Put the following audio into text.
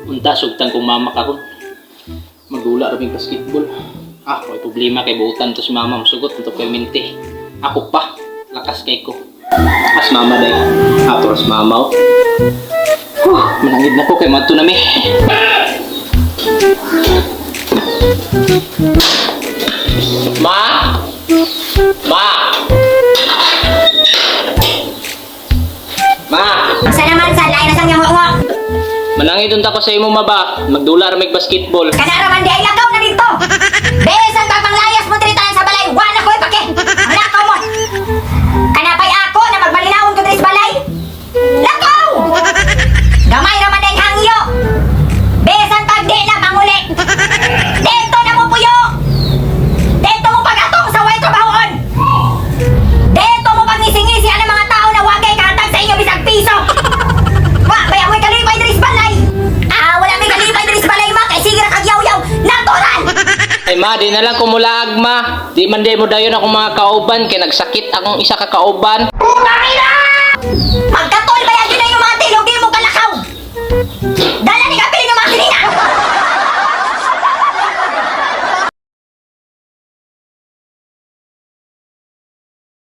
Unta, sugtan kong mama kahon. Magdula rin basketball. May problema kay buutan to si mama. Masugot ito kay minti. Ako pa, lakas kay ko. As mama day. Atos mama. Manangid na ko kay mato na mi. Ma! Ma! Ma! Sa naman sa lain na sang yung uwa. Manangid unta ko sa imo maba. Magdula rin basketball. Kanaraman di ay lakaw na dito. Besan pa panglayas mo tritahan sa balay. Wala ko ipake. Ang lakaw mo. Kanapay ako na magbalinawon ko dito sa balay. Lakaw! Gamay raman na yung hangyo. Besan pag di na manguli. Dito na mo puyo. Dito mo pag-atong sa way trabahoon. Dito mo pag ngisi-ngisi ang mga tao na wagay katag sa inyo bisag piso. Wa, may amoy kalipay diri sa balay. Wala may kalipay diri sa balay ma kay sige ra kag yaw-yaw. Natural. Ay ma, di na lang kumulaag ma. Di man di mo dayon akong mga kauban kay nagsakit akong isa ka kauban. Putang ina!